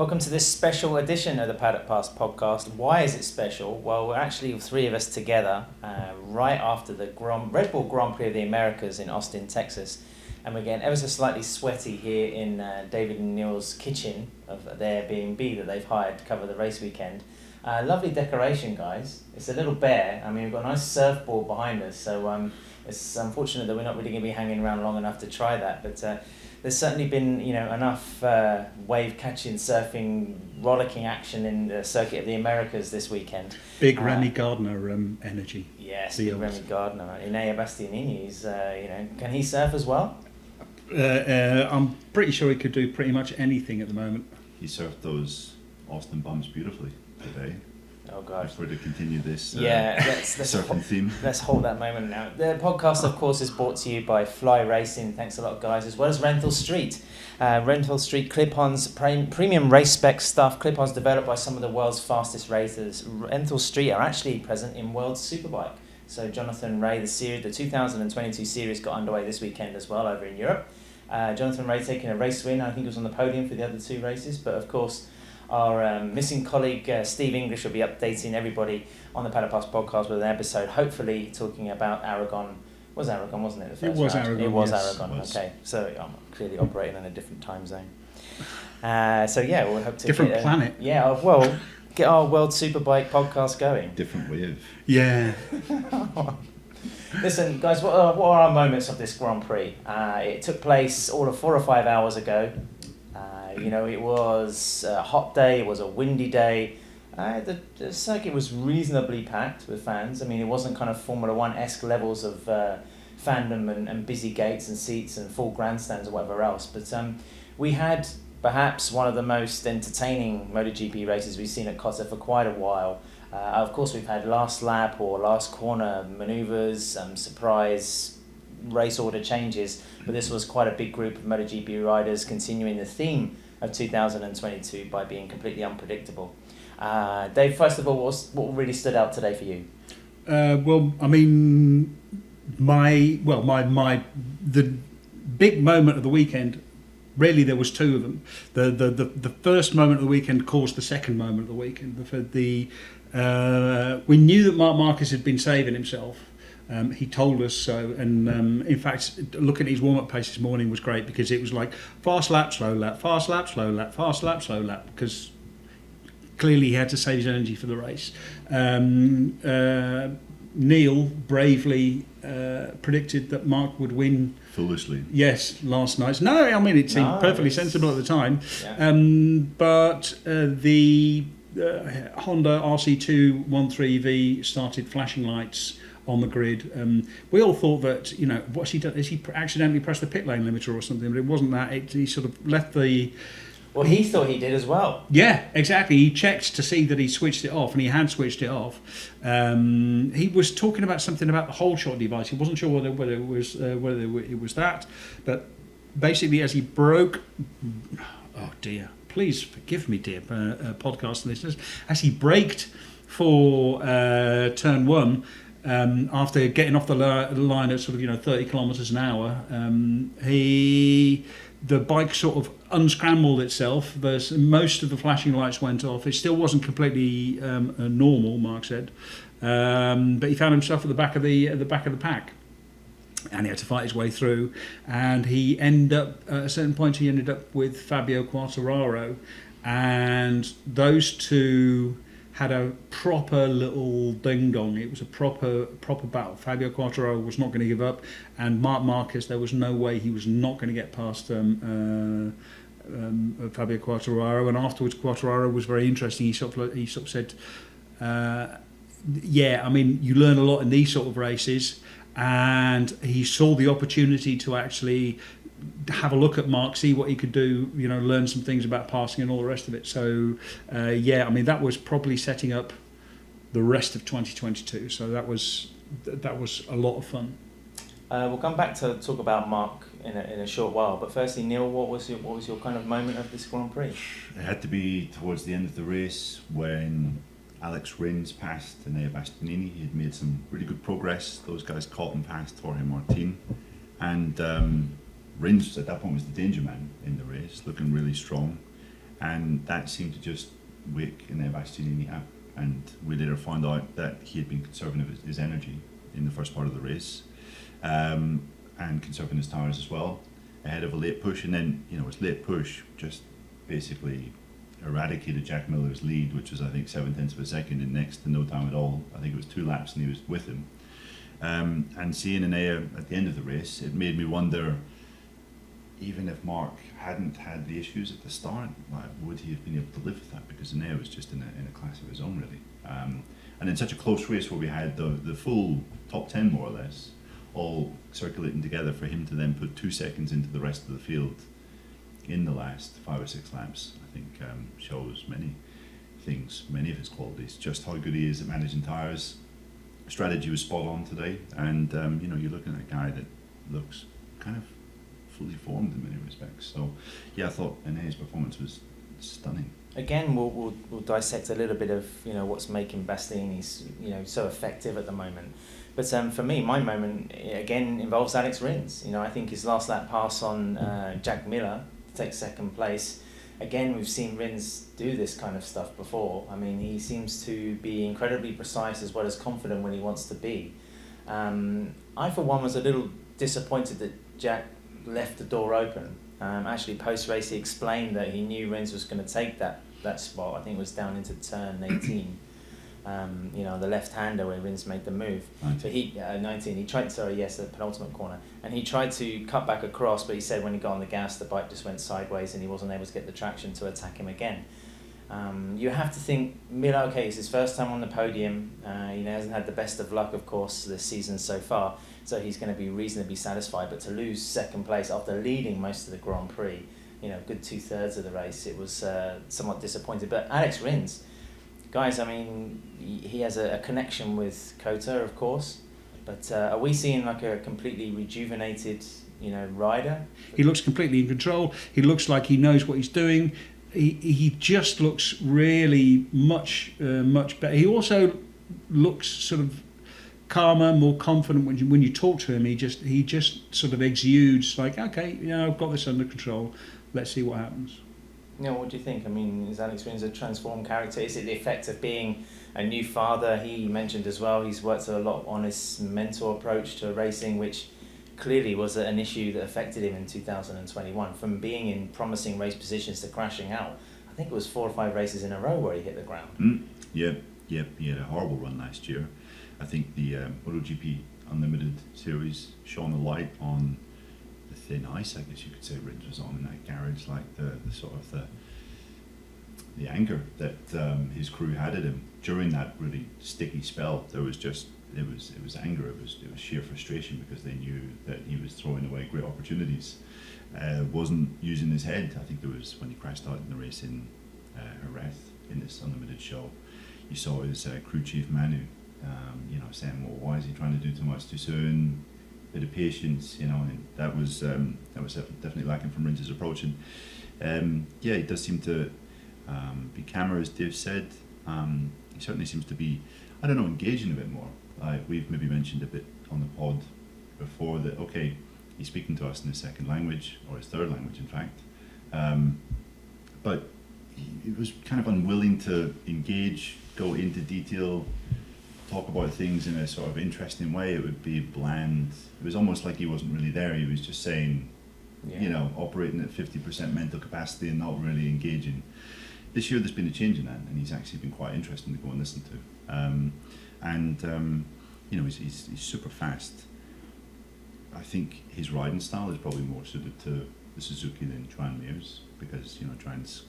Welcome to this special edition of the Paddock Pass podcast. Why is it special? Well, we're actually three of us together right after the Red Bull Grand Prix of the Americas in Austin, Texas. And we're getting ever so slightly sweaty here in David and Neil's kitchen of their Airbnb that they've hired to cover the race weekend. Lovely decoration, guys. It's a little bare. I mean, we've got a nice surfboard behind us, so it's unfortunate that we're not really going to be hanging around long enough to try that. But there's certainly been, enough wave catching, surfing, rollicking action in the circuit of the Americas this weekend. Big Remy Gardner energy. Yes, big Remy Gardner. Enea Bastianini is, can he surf as well? I'm pretty sure he could do pretty much anything at the moment. He surfed those Austin bumps beautifully today. Oh gosh. Before to continue this let's surfing theme. Let's hold that moment now. The podcast, of course, is brought to you by Fly Racing. Thanks a lot, guys, as well as Rental Street. Rental Street clip-ons, premium race spec stuff, clip-ons developed by some of the world's fastest racers. Rental Street are actually present in World Superbike. So Jonathan Rea, the 2022 series got underway this weekend as well over in Europe. Jonathan Rea taking a race win. I think he was on the podium for the other two races, but of course our missing colleague Steve English will be updating everybody on the Paddock Pass podcast with an episode, hopefully talking about Aragon. It was Aragon, wasn't it? It was Aragon. It was yes. Aragon. Okay, so I'm clearly operating in a different time zone. We'll hope to different planet. Yeah, well, get our World Superbike podcast going. Different wave. Yeah. Listen, guys, what are our moments of this Grand Prix? It took place all of 4 or 5 hours ago. It was a hot day, it was a windy day. The circuit was reasonably packed with fans. I mean, it wasn't kind of Formula One-esque levels of fandom and busy gates and seats and full grandstands or whatever else. But we had perhaps one of the most entertaining MotoGP races we've seen at Qatar for quite a while. Of course, we've had last lap or last corner manoeuvres, surprise race order changes, but this was quite a big group of MotoGP riders continuing the theme of 2022 by being completely unpredictable. Dave, first of all, what really stood out today for you? The big moment of the weekend, really there was two of them. The first moment of the weekend caused the second moment of the weekend. We knew that Marc Marquez had been saving himself. He told us so, and in fact, looking at his warm-up pace this morning was great because it was like fast lap, slow lap, fast lap, slow lap, fast lap, slow lap, because clearly he had to save his energy for the race. Neil bravely predicted that Marc would win. Foolishly. Yes, last night. No, I mean, it seemed perfectly sensible at the time. Yeah. But the Honda RC213V started flashing lights on the grid. We all thought that, what's he done? Has he accidentally pressed the pit lane limiter or something? But it wasn't that. He sort of left the... Well, he thought he did as well. Yeah, exactly. He checked to see that he switched it off, and he had switched it off. He was talking about something about the whole shot device. He wasn't sure whether it was that, but basically, as he broke, oh dear, please forgive me, dear podcast listeners, as he braked for turn one. After getting off the line at sort of 30 kilometres an hour, the bike sort of unscrambled itself. Most of the flashing lights went off. It still wasn't completely normal, Mark said, but he found himself at the back of the pack, and he had to fight his way through. And he ended up at a certain point. He ended up with Fabio Quartararo, and those two had a proper little ding-dong. It was a proper battle. Fabio Quartararo was not going to give up, and Marc Marquez, there was no way he was not going to get past Fabio Quartararo. And afterwards, Quartararo was very interesting. He sort of said, you learn a lot in these sort of races, and he saw the opportunity to actually have a look at Mark, see what he could do, learn some things about passing and all the rest of it. So, that was probably setting up the rest of 2022. So that was a lot of fun. We'll come back to talk about Mark in a short while. But firstly, Neil, what was your kind of moment of this Grand Prix? It had to be towards the end of the race when Alex Rins passed Enea Bastianini. He had made some really good progress. Those guys caught him past Jorge Martin, and Rins at that point was the danger man in the race, looking really strong. and that seemed to just wake Enea Bastianini up. And we later found out that he had been conserving his energy in the first part of the race, and conserving his tyres as well, ahead of a late push. And then, his late push just basically eradicated Jack Miller's lead, which was, I think, 7/10 of a second in next to no time at all. I think it was 2 laps and he was with him. And seeing Enea at the end of the race, it made me wonder, even if Marc hadn't had the issues at the start, would he have been able to live with that? Because Enea was just in a class of his own, really. And in such a close race where we had the full top 10, more or less, all circulating together, for him to then put 2 seconds into the rest of the field in the last 5 or 6 laps, I think shows many things, many of his qualities, just how good he is at managing tyres. Strategy was spot on today, and you're looking at a guy that looks kind of fully formed in many respects. So yeah, I thought Enea's performance was stunning. Again, we'll dissect a little bit of what's making Bastianini so effective at the moment. But for me, my moment again involves Alex Rins. I think his last lap pass on Jack Miller to take second place. Again, we've seen Rins do this kind of stuff before. I mean, he seems to be incredibly precise as well as confident when he wants to be. I, for one, was a little disappointed that Jack left the door open. Actually, post-race, he explained that he knew Rins was going to take that spot. I think it was down into turn 18. The left-hander where Rins made the move. 19. So he 19. He tried. The penultimate corner, and he tried to cut back across, but he said when he got on the gas, the bike just went sideways, and he wasn't able to get the traction to attack him again. You have to think Miller. Okay, it's his first time on the podium. He hasn't had the best of luck, of course, this season so far. So he's going to be reasonably satisfied. But to lose second place after leading most of the Grand Prix, good 2/3 of the race, it was somewhat disappointing. But Alex Rins, guys, I mean, he has a connection with Kota, of course. But are we seeing like a completely rejuvenated, rider? He looks completely in control. He looks like he knows what he's doing. He just looks really much better. He also looks sort of calmer, more confident when you talk to him. He just sort of exudes like, okay, I've got this under control. Let's see what happens. What do you think? I mean, is Alex Rins a transformed character? Is it the effect of being a new father? He mentioned as well he's worked a lot on his mental approach to racing, which clearly was an issue that affected him in 2021. From being in promising race positions to crashing out, I think it was 4 or 5 races in a row where he hit the ground. Yeah, he had a horrible run last year. I think the MotoGP Unlimited series shone a light on the thin ice, I guess you could say, Rins was on in that garage, like the sort of the anger that his crew had at him during that really sticky spell. There was just it was anger, it was sheer frustration, because they knew that he was throwing away great opportunities. Wasn't using his head. I think there was, when he crashed out in the race in Jerez in this Unlimited show, you saw his crew chief Manu saying, well, why is he trying to do too much too soon? Bit of patience, and that was definitely lacking from Rins' approach. And he does seem to be calmer, as Dave said. He certainly seems to be, engaging a bit more. We've maybe mentioned a bit on the pod before that, okay, he's speaking to us in his second language, or his third language, in fact. But he was kind of unwilling to engage, go into detail, talk about things in a sort of interesting way. It would be bland. It was almost like he wasn't really there. He was just saying, operating at 50% mental capacity and not really engaging. This year there's been a change in that, and he's actually been quite interesting to go and listen to. He's super fast. I think his riding style is probably more suited to the Suzuki than Joan Mir's, because Joan's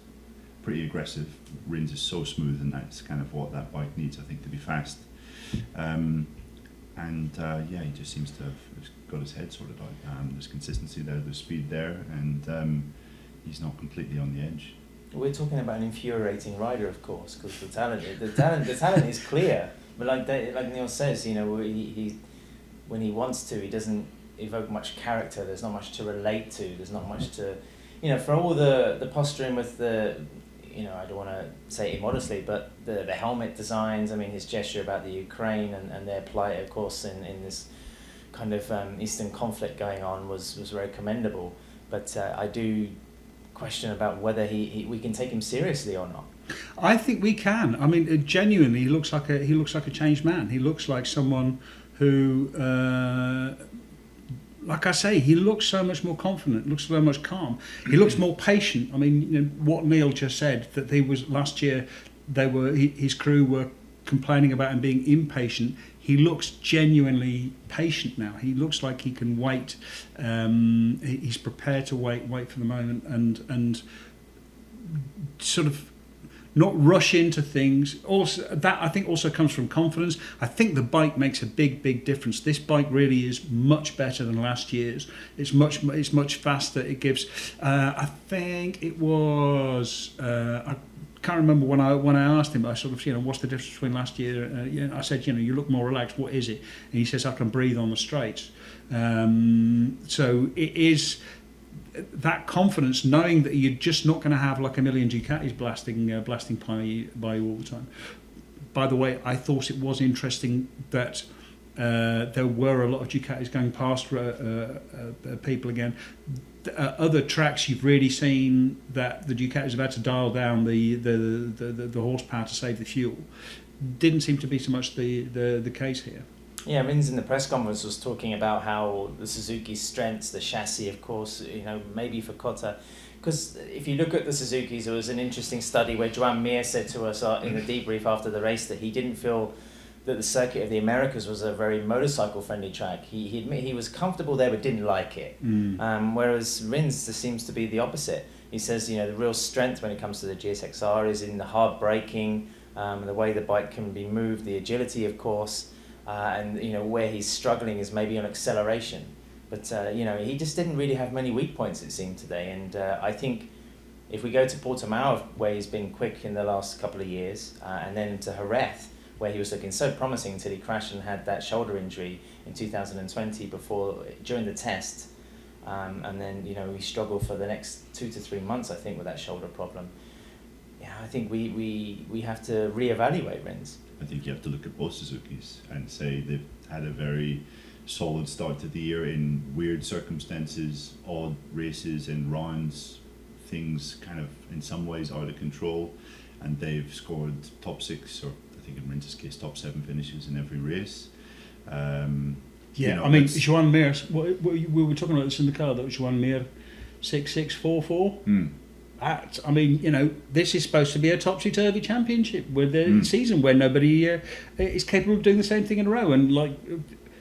pretty aggressive. Rins is so smooth, and that's kind of what that bike needs, I think, to be fast. He just seems to have got his head sorted out. There's consistency there, there's speed there, and he's not completely on the edge. We're talking about an infuriating rider, of course, because the talent is clear. But like Neil says, he when he wants to, he doesn't evoke much character. There's not much to relate to. There's not much to, for all the posturing with the, I don't want to say immodestly, but the helmet designs. I mean, his gesture about the Ukraine and their plight, of course, in this kind of Eastern conflict going on was very commendable. But I do question about whether we can take him seriously or not. I think we can. I mean, genuinely, he looks like a changed man. He looks like someone who, like I say, he looks so much more confident. Looks so much calm. He looks more patient. I mean, you know, what Neil just said, that he was last year. His crew were complaining about him being impatient. He looks genuinely patient now. He looks like he can wait. He's prepared to wait for the moment, and sort of not rush into things. Also, that I think also comes from confidence. I think the bike makes a big difference. This bike really is much better than last year's. It's much faster. It gives. I think it was. I can't remember when I asked him. I sort of, you know, what's the difference between last year? You know, I said, you know, you look more relaxed. What is it? And he says, I can breathe on the straights. So it is that confidence, knowing that you're just not going to have like a million Ducatis blasting by you all the time. By the way, I thought it was interesting that there were a lot of Ducatis going past people again. Other tracks you've really seen that the Ducatis have had to dial down the horsepower to save the fuel. Didn't seem to be so much the case here. Yeah, Rins in the press conference was talking about how the Suzuki's strengths, the chassis, of course, you know, maybe for Cotta. Because if you look at the Suzukis, there was an interesting study where Joan Mir said to us in the debrief after the race that he didn't feel that the circuit of the Americas was a very motorcycle-friendly track. He admitted he was comfortable there but didn't like it. Whereas Rins, there seems to be the opposite. He says, you know, the real strength when it comes to the GSXR is in the hard braking, the way the bike can be moved, the agility, of course, and, you know, where he's struggling is maybe on acceleration. But, you know, he just didn't really have many weak points, it seemed, today. And I think if we go to Portimao, where he's been quick in the last couple of years, and then to Jerez, where he was looking so promising until he crashed and had that shoulder injury in 2020 during the test. And then, you know, he struggled for the next 2 to 3 months, I think, with that shoulder problem. Yeah, I think we have to reevaluate Rins. I think you have to look at both Suzukis and say they've had a very solid start to the year in weird circumstances, odd races and rounds, things kind of in some ways out of control, and they've scored top 6, or I think in Rins' case top 7 finishes in every race. You know, I mean, Joan Mir, we were talking about this in the car, that was Joan Mir 6644. I mean, you know, this is supposed to be a topsy-turvy championship with a season where nobody is capable of doing the same thing in a row, and like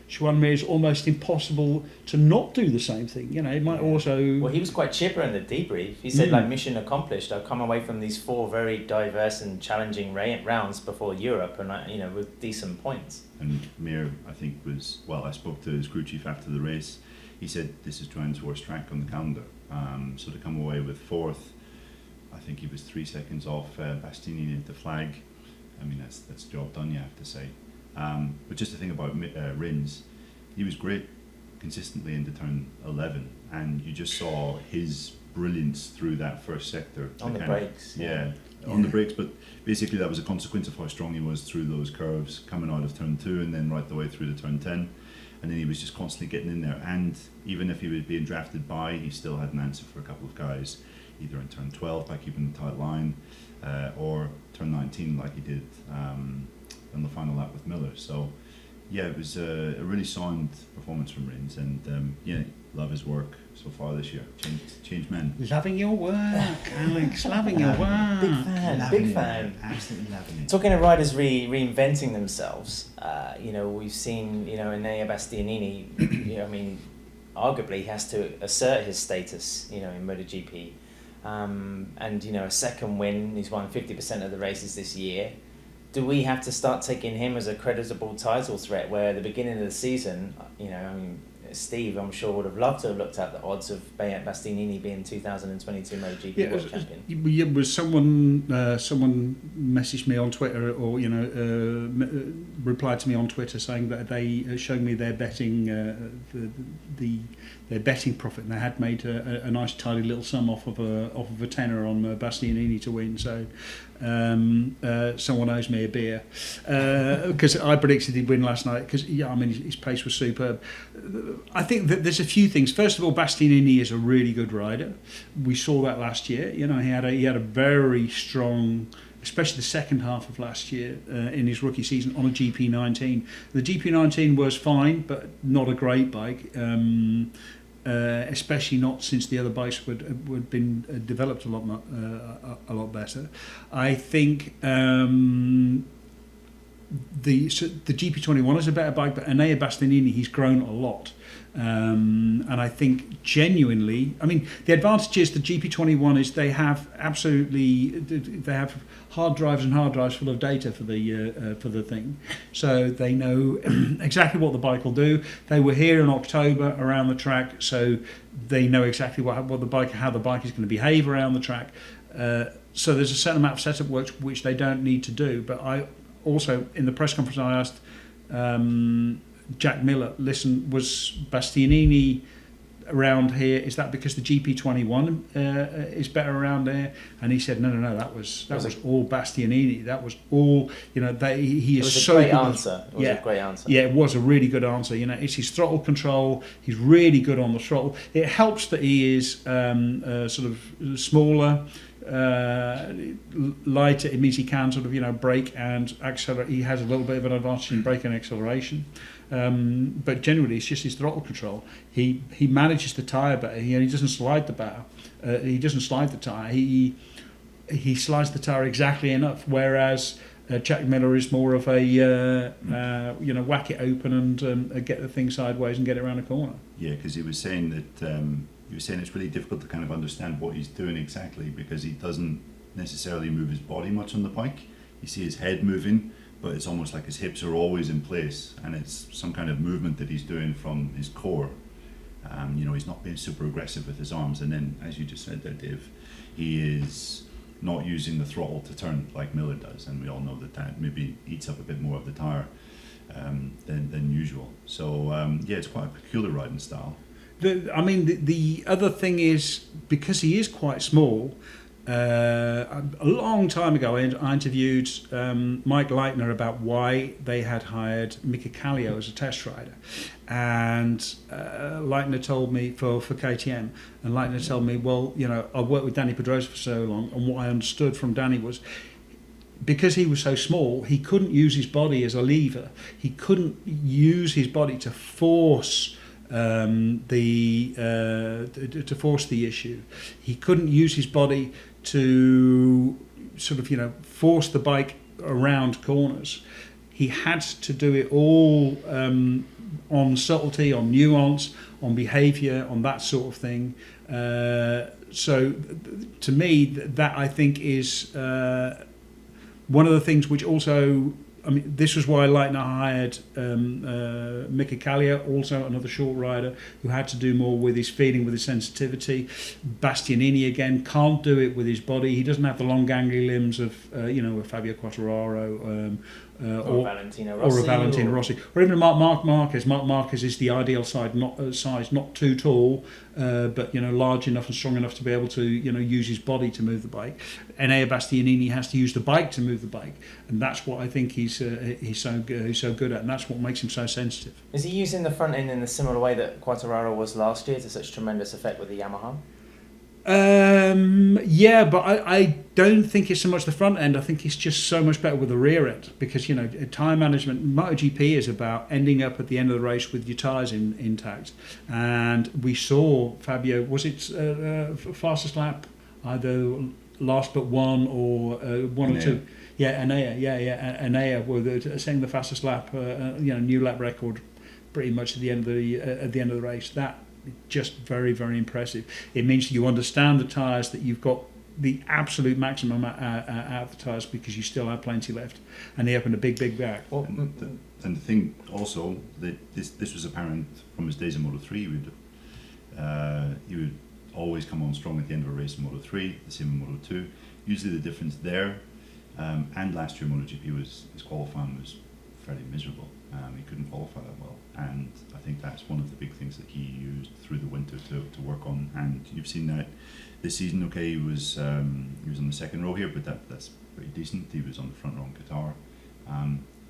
Joan Mir is almost impossible to not do the same thing. You know, it might also. Well, he was quite chipper in the debrief. He said, like, mission accomplished. I've come away from these 4 very diverse and challenging rounds before Europe, and you know, with decent points. And Mir, I think, I spoke to his crew chief after the race. He said this is Joan's worst track on the calendar. So to come away with 4th. I think he was 3 seconds off Bastianini at the flag. I mean, that's job done, you have to say. But just the thing about Rins, he was great consistently into turn 11, and you just saw his brilliance through that first sector. On the brakes. On the brakes, but basically that was a consequence of how strong he was through those curves, coming out of turn 2 and then right the way through to turn 10. And then he was just constantly getting in there, and even if he was being drafted by, he still had an answer for a couple of guys, either in turn 12 by keeping the tight line, or turn 19 like he did on the final lap with Miller. So yeah, it was a really sound performance from Rins, and yeah, love his work so far this year. Changed man. Loving your work, Alex. Loving your work. Big fan. Absolutely loving it. Talking of riders reinventing themselves, you know, we've seen, you know, Enea Bastianini, you know, I mean, arguably he has to assert his status, you know, in MotoGP. And, you know, a second win, he's won 50% of the races this year. Do we have to start taking him as a creditable title threat, where at the beginning of the season, you know, I mean, Steve, I'm sure, would have loved to have looked at the odds of Bastianini being 2022 MotoGP World Champion. Yeah, was someone messaged me on Twitter, or, you know, replied to me on Twitter saying that they showed me their betting their betting profit, and they had made a nice tidy little sum off of a tenner on Bastianini to win. So someone owes me a beer, because I predicted he'd win last night, because, yeah, I mean, his pace was superb. I think that there's a few things. First of all, Bastianini is a really good rider. We saw that last year. You know, he had a very strong, especially the second half of last year in his rookie season on a GP19. The GP19 was fine, but not a great bike. Especially not since the other bikes would been developed a lot better. I think the GP21 is a better bike, but Enea Bastianini, he's grown a lot. And I think genuinely, I mean, the advantage is the GP21 is they have hard drives full of data for the thing, so they know exactly what the bike will do. They were here in October around the track, so they know exactly how the bike is going to behave around the track. So there's a certain amount of setup work which they don't need to do. But I also, in the press conference, I asked Jack Miller, listen, was Bastianini around here? Is that because the GP21 is better around there? And he said, no, that was all Bastianini. That was all, you know, he is so good. It was a great answer. Yeah, it was a really good answer. You know, it's his throttle control. He's really good on the throttle. It helps that he is sort of smaller, lighter. It means he can sort of, you know, brake and accelerate. He has a little bit of an advantage in brake and acceleration. But generally, it's just his throttle control. He manages the tyre better. He doesn't slide the bar. He doesn't slide the tyre. He slides the tyre exactly enough. Whereas Jack Miller is more of a whack it open and get the thing sideways and get it around a corner. Yeah, because he was saying that it's really difficult to kind of understand what he's doing exactly, because he doesn't necessarily move his body much on the bike. You see his head moving, but it's almost like his hips are always in place, and it's some kind of movement that he's doing from his core. He's not being super aggressive with his arms, and then, as you just said there, Dave, he is not using the throttle to turn like Miller does, and we all know that maybe eats up a bit more of the tyre than usual. So it's quite a peculiar riding style. The other thing is, because he is quite small, a long time ago I interviewed Mike Leitner about why they had hired Mika Kallio as a test rider, and Leitner told me for KTM, and Leitner told me, well, you know, I've worked with Danny Pedrosa for so long, and what I understood from Danny was, because he was so small, he couldn't use his body as a lever. He couldn't use his body to force to force the issue. He couldn't use his body to sort of, you know, force the bike around corners. He had to do it all on subtlety, on nuance, on behaviour, on that sort of thing. So to me, that I think is one of the things which also, I mean, this was why Leitner hired Mika Kallio, also another short rider who had to do more with his feeling, with his sensitivity. Bastianini, again, can't do it with his body. He doesn't have the long gangly limbs of, a Fabio Quartararo or a Valentino Rossi, or even Marc Marquez. Marc Marquez is the ideal size, not too tall, but, you know, large enough and strong enough to be able to, you know, use his body to move the bike. Enea Bastianini has to use the bike to move the bike, and that's what I think he's so good at, and that's what makes him so sensitive. Is he using the front end in the similar way that Quartararo was last year to such tremendous effect with the Yamaha? Yeah, but I don't think it's so much the front end. I think it's just so much better with the rear end, because, you know, tyre management, MotoGP is about ending up at the end of the race with your tyres intact. And we saw Fabio, was it fastest lap, either last but one or one or two? Yeah, Enea were setting the fastest lap, new lap record, pretty much at the end of the race. That just very, very impressive. It means you understand the tyres, that you've got the absolute maximum out of the tyres, because you still have plenty left, and they open a big back. And the thing also, that this was apparent from his days in Moto3, he would always come on strong at the end of a race in Moto3, the same in Moto2. Usually the difference there, and last year MotoGP his qualifying was fairly miserable. He couldn't qualify that well, and I think that's one of the big things that he used through the winter to work on. And you've seen that this season. Okay, he was on the second row here, but that's pretty decent. He was on the front row in Qatar.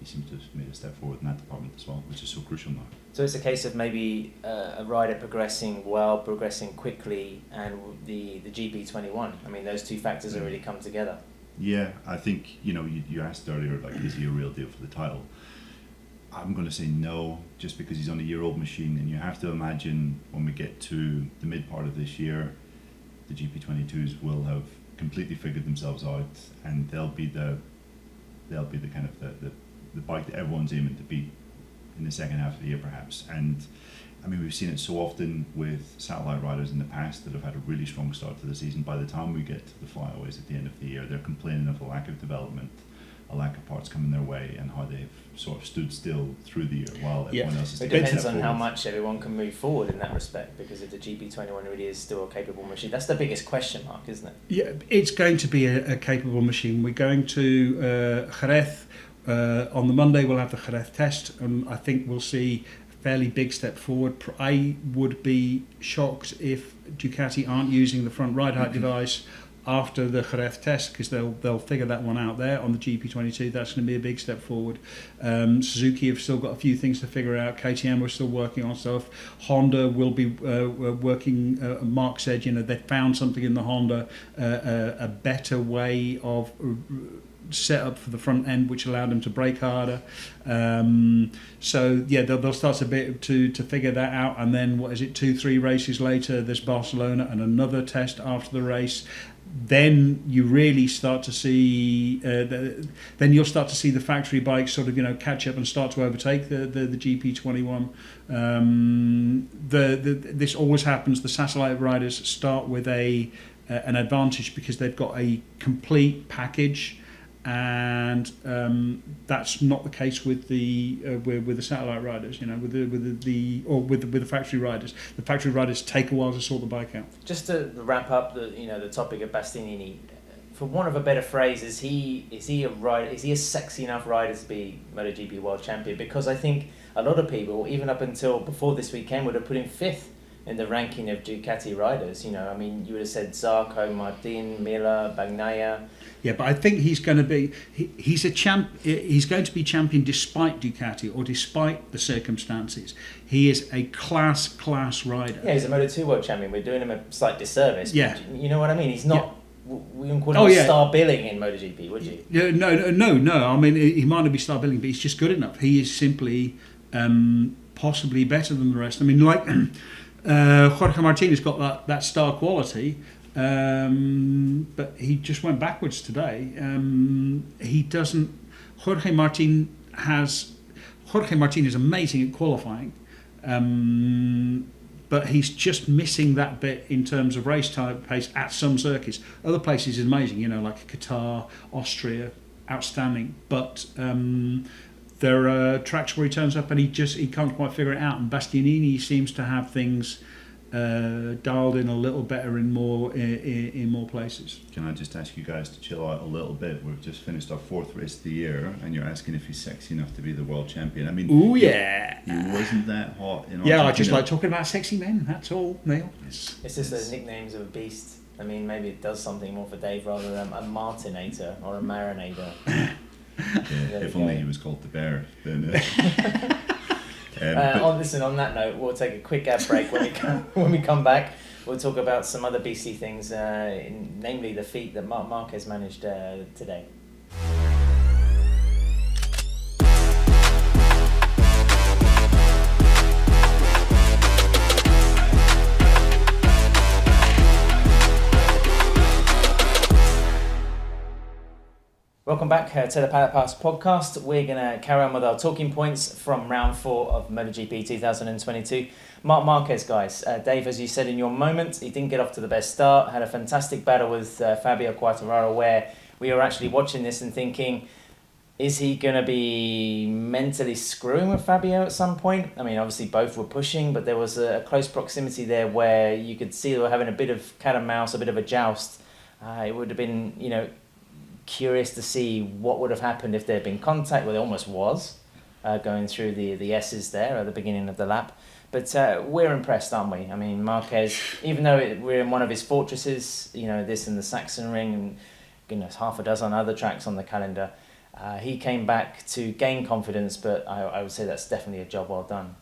he seems to have made a step forward in that department as well, which is so crucial now. So it's a case of maybe a rider progressing well, progressing quickly, and the GP21. I mean, those two factors have really come together. Yeah, I think, you asked earlier, like, is he a real deal for the title? I'm going to say no, just because he's on a year-old machine, and you have to imagine when we get to the mid part of this year, the GP22s will have completely figured themselves out, and they'll be the kind of the bike that everyone's aiming to beat in the second half of the year, perhaps. And I mean, we've seen it so often with satellite riders in the past that have had a really strong start to the season. By the time we get to the flyaways at the end of the year, they're complaining of a lack of development, a lack of parts coming their way, and how they've sort of stood still through the year while everyone else is It taking depends step on how forward. much everyone can move forward in that respect, because if the GP21 really is still a capable machine, that's the biggest question mark, isn't it? Yeah, it's going to be a capable machine. We're going to Jerez. On the Monday, we'll have the Jerez test, and I think we'll see a fairly big step forward. I would be shocked if Ducati aren't using the front ride height device after the Jerez test, because they'll figure that one out there on the GP22. That's going to be a big step forward. Suzuki have still got a few things to figure out. KTM are still working on stuff. Honda will be working. Marc said, they found something in the Honda, a better way of set up for the front end, which allowed them to brake harder. So yeah, they'll start a bit to figure that out, and then 2-3 races later, there's Barcelona and another test after the race. Then you really start to see. Then you'll start to see the factory bikes sort of catch up and start to overtake the GP21. This always happens. The satellite riders start with an advantage because they've got a complete package. And that's not the case with the satellite riders, with the factory riders. The factory riders take a while to sort the bike out. Just to wrap up the topic of Bastianini, for want of a better phrase, is he a rider? Is he a sexy enough rider to be MotoGP world champion? Because I think a lot of people, even up until before this weekend, would have put him fifth in the ranking of Ducati riders. I mean, you would have said Zarco, Martin, Miller, Bagnaia. Yeah, but I think he's going to be he's a champ. He's going to be champion despite Ducati or despite the circumstances. He is a class rider. Yeah, he's a Moto2 world champion. We're doing him a slight disservice. Yeah, you know what I mean. He's not. Yeah. We wouldn't call him star billing in MotoGP, would you? Yeah, no. I mean, he might not be star billing, but he's just good enough. He is simply possibly better than the rest. I mean, like Jorge Martin's got that star quality. But he just went backwards today. He doesn't. Jorge Martin is amazing at qualifying, but he's just missing that bit in terms of race time pace at some circuits. Other places is amazing, like Qatar, Austria, outstanding. But there are tracks where he turns up and he can't quite figure it out. And Bastianini seems to have things dialed in a little better in more places. Can I just ask you guys to chill out a little bit? We've just finished our 4th race of the year, and you're asking if he's sexy enough to be the world champion. I mean, ooh yeah, he wasn't that hot in Argentina. Yeah, I just like talking about sexy men. That's all, Neil. It's just the nicknames of a beast. I mean, maybe it does something more for Dave rather than a Martinator or a Marinator. If only he was called the Bear. Then, on that note, we'll take a quick ad break. When we come back, we'll talk about some other beastly things, namely the feat that Marc Marquez managed today. Welcome back to the Paddock Pass podcast. We're going to carry on with our talking points from round 4 of MotoGP 2022. Marc Marquez, guys. Dave, as you said in your moment, he didn't get off to the best start. Had a fantastic battle with Fabio Quartararo, where we were actually watching this and thinking, is he going to be mentally screwing with Fabio at some point? I mean, obviously both were pushing, but there was a close proximity there where you could see they were having a bit of cat and mouse, a bit of a joust. It would have been, curious to see what would have happened if there had been contact. Well, there almost was, going through the S's there at the beginning of the lap. But we're impressed, aren't we? I mean, Marquez, even though we're in one of his fortresses, this and the Saxon Ring and goodness, half a dozen other tracks on the calendar, He came back to gain confidence, but I would say that's definitely a job well done.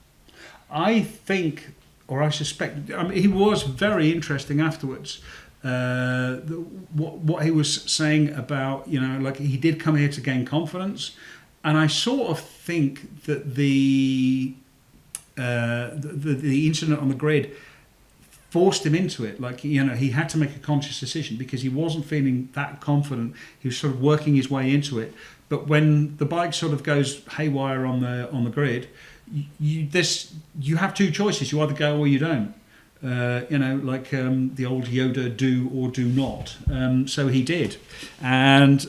I think, or I suspect, I mean, he was very interesting afterwards. What he was saying about, like he did come here to gain confidence, and I sort of think that the incident on the grid forced him into it. Like, he had to make a conscious decision because he wasn't feeling that confident. He was sort of working his way into it. But when the bike sort of goes haywire on the grid, you have two choices. You either go or you don't. Like the old Yoda, do or do not. So he did, and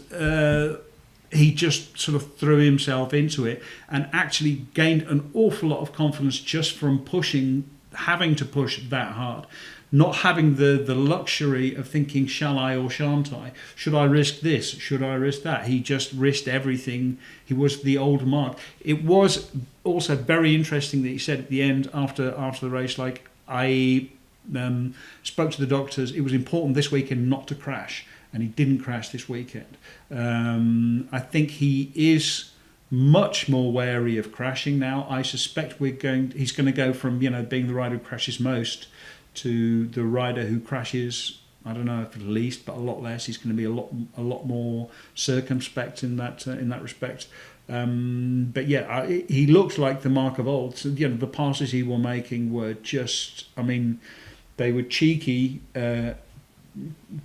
he just sort of threw himself into it and actually gained an awful lot of confidence just from having to push that hard, not having the luxury of thinking, shall I or shan't I? Should I risk this? Should I risk that? He just risked everything. He was the old Marc. It was also very interesting that he said at the end, after the race, like, I spoke to the doctors. It was important this weekend not to crash, and he didn't crash this weekend. I think he is much more wary of crashing now. I suspect he's going to go from being the rider who crashes most to the rider who crashes, I don't know if at least, but a lot less. He's going to be a lot more circumspect in that respect. But yeah, he looked like the Marc of old. So, the passes he were making were just, I mean, they were cheeky,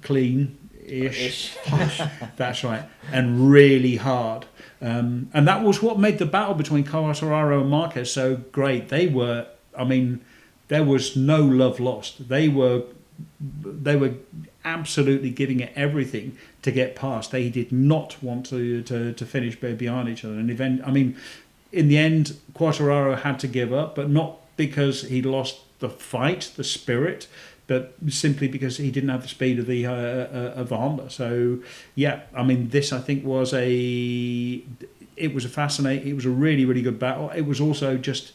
clean-ish. That's right, and really hard. And that was what made the battle between Quartararo and Marquez so great. There was no love lost. They were absolutely giving it everything to get past. They did not want to finish behind each other. And in the end, Quartararo had to give up, but not because he lost the fight, the spirit, but simply because he didn't have the speed of the Honda. So yeah, this I think was a really, really good battle. It was also just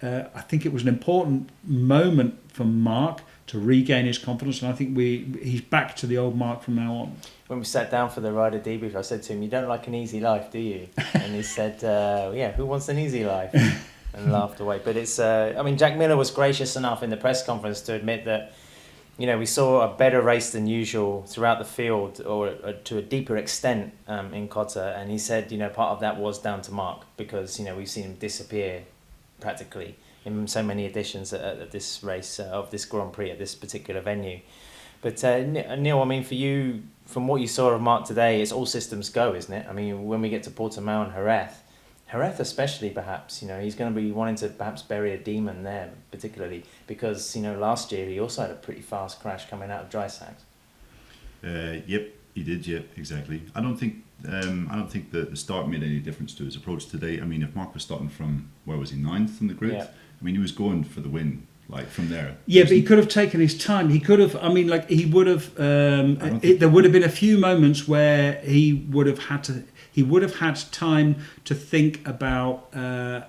I think it was an important moment for Marc to regain his confidence, and I think he's back to the old Marc from now on. When we sat down for the rider debrief, I said to him, "You don't like an easy life, do you?" And he said, "Yeah, who wants an easy life?" And laughed away. But it's, Jack Miller was gracious enough in the press conference to admit that, we saw a better race than usual throughout the field, or to a deeper extent in Cotta, and he said, part of that was down to Marc because, we've seen him disappear practically in so many editions at this race of this Grand Prix at this particular venue. But Neil, for you, from what you saw of Marc today, it's all systems go, isn't it? When we get to Portimao and Jerez especially, perhaps, he's going to be wanting to perhaps bury a demon there, particularly because, last year he also had a pretty fast crash coming out of dry sacks. Yep, he did. Yep, exactly. I don't think the start made any difference to his approach today. If Marc was starting from, where was he, 9th on the grid? Yeah. He was going for the win, like from there. Yeah, but he could have taken his time. He could have. He would have. There would have been a few moments where he would have had to. He would have had time to think about. Do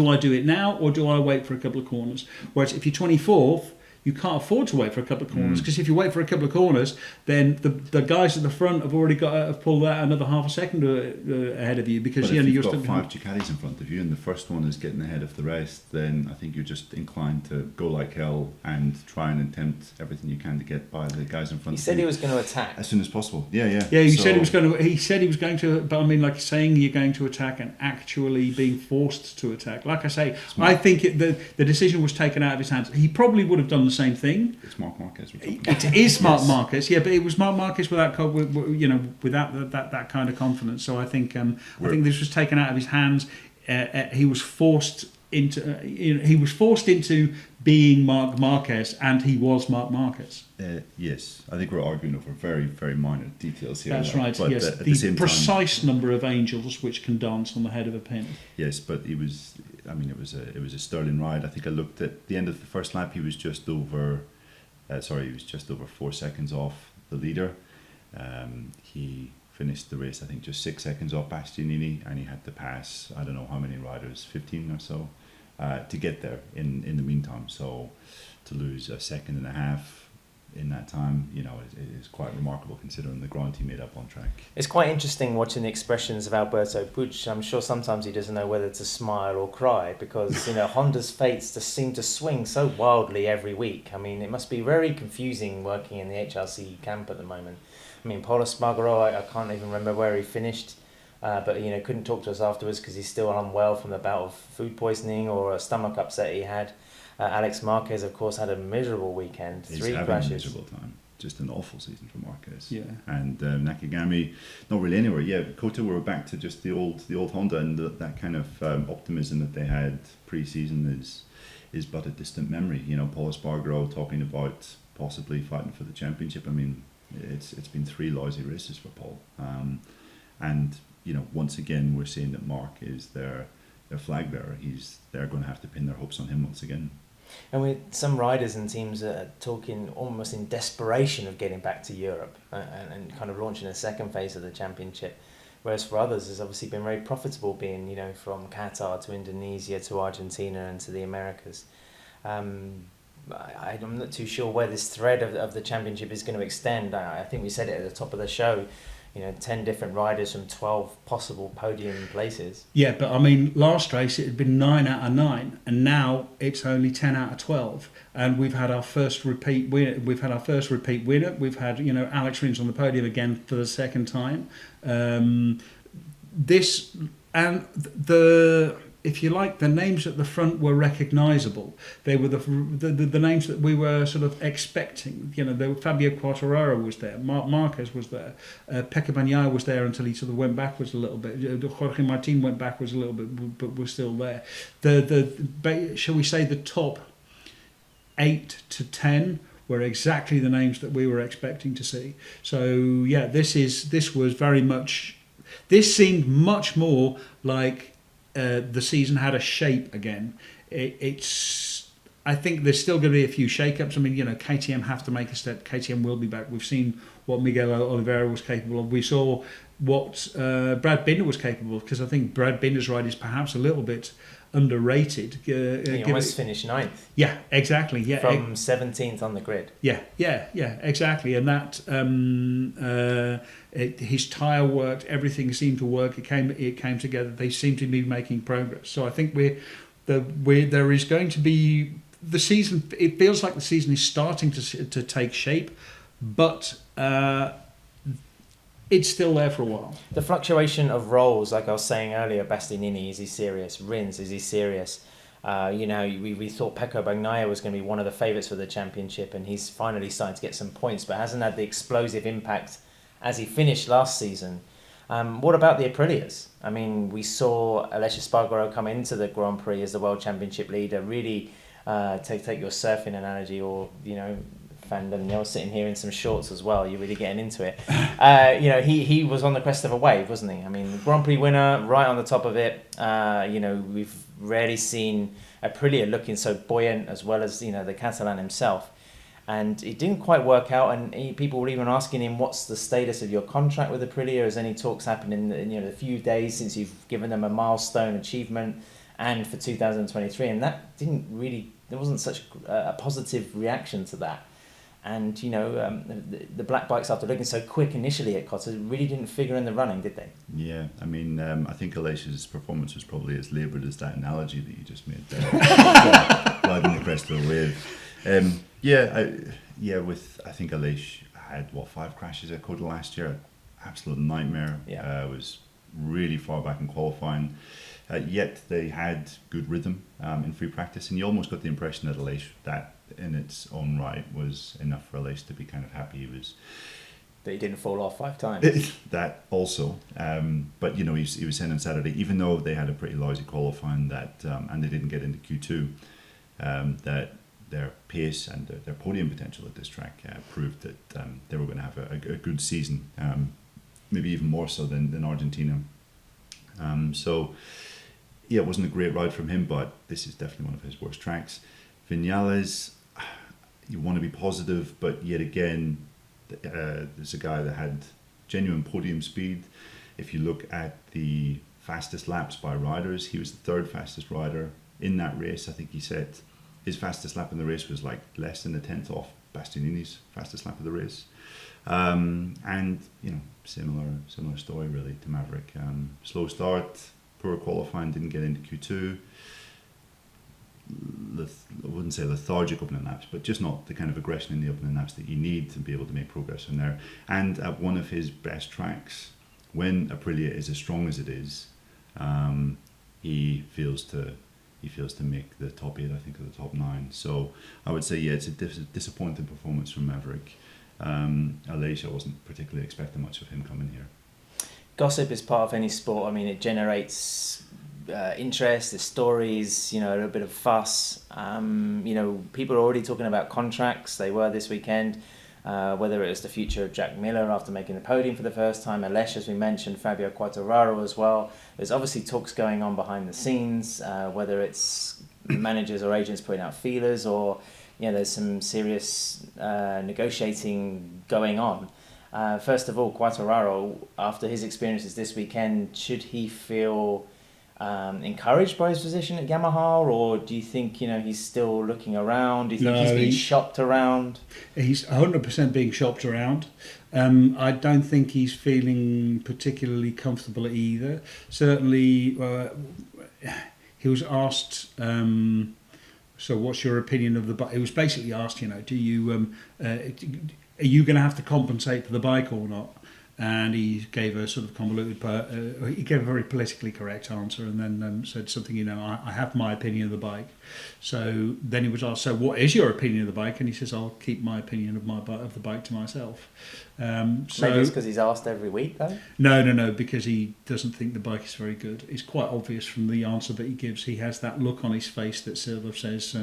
I do it now or do I wait for a couple of corners? Whereas if you're 24th, you can't afford to wait for a couple of corners because if you wait for a couple of corners, then the guys at the front have already have pulled out another half a second ahead of you because if you've you're got still 5 Ducatis in front of you and the first one is getting ahead of the rest, then I think you're just inclined to go like hell and try and attempt everything you can to get by the guys in front. He said he was going to attack as soon as possible. Yeah. Yeah, he said he was going to. He said he was going to, but saying you're going to attack and actually being forced to attack. Like I say, I think the decision was taken out of his hands. He probably would have done the same thing. It's Marc Marquez. It is Marc Marquez, yeah, but it was Marc Marquez without without that kind of confidence. So I think this was taken out of his hands. He was forced into being Marc Marquez, and he was Marc Marquez. Yes, I think we're arguing over very, very minor details here. That's right. But yes, at the same precise time, number of angels which can dance on the head of a pin. Yes, but it was a sterling ride. I think I looked at the end of the first lap. He was just over. He was just over 4 seconds off the leader. He finished the race, I think, just 6 seconds off Bastianini, and he had to pass, I don't know how many riders, 15 or so, to get there in the meantime. So to lose a second and a half in that time, you know, it is quite remarkable considering the ground he made up on track. It's quite interesting watching the expressions of Alberto Puig. I'm sure sometimes he doesn't know whether to smile or cry because, you know, Honda's fates just seem to swing so wildly every week. I mean, it must be very confusing working in the HRC camp at the moment. I mean, Paul Espargaro, I can't even remember where he finished, but, you know, couldn't talk to us afterwards because he's still unwell from the bout of food poisoning or a stomach upset he had. Alex Marquez, of course, had a miserable weekend. He's 3 having crashes. a miserable time. Just an awful season for Marquez. Yeah. And Nakagami, not really anywhere. Yeah, Kota were back to just the old Honda, and that kind of optimism that they had pre-season is but a distant memory. You know, Paul Espargaro talking about possibly fighting for the championship. I mean, it's been 3 lousy races for Paul. And you know, once again, we're seeing that Mark is their flag bearer. They're going to have to pin their hopes on him once again. And with some riders and teams talking almost in desperation of getting back to Europe and kind of launching a second phase of the championship, whereas for others it's obviously been very profitable being, you know, from Qatar to Indonesia to Argentina and to the Americas. I'm not too sure where this thread of the championship is going to extend. I think we said it at the top of the show. You know, 10 different riders from 12 possible podium places. Yeah, but I mean, last race it had been 9 out of 9, and now it's only 10 out of 12. And we've had our first repeat winner. We've had, you know, Alex Rins on the podium again for the second time. If you like, the names at the front were recognisable. They were the names that we were sort of expecting. You know, Fabio Quartararo was there, Marc Marquez was there, Pecco Bagnaia was there until he sort of went backwards a little bit. Jorge Martin went backwards a little bit, but was still there. Shall we say the top 8 to 10 were exactly the names that we were expecting to see. So yeah, this was very much. This seemed much more like. The season had a shape again. I think there's still going to be a few shake-ups. I mean, you know, KTM have to make a step. KTM will be back. We've seen what Miguel Oliveira was capable of. We saw what Brad Binder was capable of, because I think Brad Binder's ride is perhaps a little bit underrated. He almost finished 9th. Yeah, exactly. Yeah, from 17th on the grid. Yeah, exactly. And that his tyre worked. Everything seemed to work. It came together. They seem to be making progress. So I think there is going to be the season. It feels like the season is starting to take shape, but. It's still there for a while. The fluctuation of roles, like I was saying earlier, Bastianini, is he serious? Rins, is he serious? You know, we thought Pecco Bagnaia was going to be one of the favourites for the championship, and he's finally starting to get some points, but hasn't had the explosive impact as he finished last season. What about the Aprilias? I mean, we saw Aleix Espargaro come into the Grand Prix as the World Championship leader, really take your surfing analogy, or, you know, Van Daniel sitting here in some shorts as well. You're really getting into it. You know, he was on the crest of a wave, wasn't he? I mean, the Grand Prix winner, right on the top of it. You know, we've rarely seen Aprilia looking so buoyant, as well as, you know, the Catalan himself. And it didn't quite work out, and people were even asking him, what's the status of your contract with Aprilia? Has any talks happened in you know, the few days since you've given them a milestone achievement and for 2023? And that didn't really, there wasn't such a positive reaction to that. And, you know, the black bikes, after looking so quick initially at Cotta, really didn't figure in the running, did they? Yeah, I mean, I think Aleix's performance was probably as laboured as that analogy that you just made there. Riding the crest of a wave. I think Aleix had, 5 crashes at Cotta last year. Absolute nightmare. Yeah. Was really far back in qualifying. Yet they had good rhythm in free practice, and you almost got the impression that Aleix, that in its own right, was enough for Aleix to be kind of happy. That he didn't fall off 5 times. That also, but you know, he was saying on Saturday, even though they had a pretty lousy qualifying, that and they didn't get into Q2, that their pace and their podium potential at this track proved that they were going to have a good season, maybe even more so than Argentina. So yeah, it wasn't a great ride from him, but this is definitely one of his worst tracks. Viñales, you want to be positive, but yet again, there's a guy that had genuine podium speed. If you look at the fastest laps by riders, he was the 3rd fastest rider in that race. I think he said his fastest lap in the race was like less than a tenth off Bastianini's fastest lap of the race. And similar story really to Maverick. Slow start, poor qualifying, didn't get into Q2. I wouldn't say lethargic opening laps, but just not the kind of aggression in the opening laps that you need to be able to make progress in there. And at one of his best tracks, when Aprilia is as strong as it is, he fails to make the top 8, I think, or the top 9. So I would say, yeah, it's a disappointing performance from Maverick. Aleix, I wasn't particularly expecting much of him coming here. Gossip is part of any sport. I mean, it generates interest, the stories, a little bit of fuss. People are already talking about contracts. They were this weekend. Whether it was the future of Jack Miller after making the podium for the first time, Aleix, as we mentioned, Fabio Quartararo as well. There's obviously talks going on behind the scenes, whether it's managers or agents putting out feelers, or there's some serious negotiating going on. First of all, Quartararo, after his experiences this weekend, should he feel encouraged by his position at Yamaha, or do you think he's still looking around? Do you think he's being shopped around? He's 100% being shopped around. I don't think he's feeling particularly comfortable either. Certainly, he was asked, so what's your opinion of the bike? He was basically asked, do you are you going to have to compensate for the bike or not? And he gave a sort of convoluted, he gave a very politically correct answer, and then said something, I have my opinion of the bike. So then he was asked, so what is your opinion of the bike? And he says, I'll keep my opinion of the bike to myself. Maybe it's because he's asked every week, though? No, because he doesn't think the bike is very good. It's quite obvious from the answer that he gives. He has that look on his face that sort of says,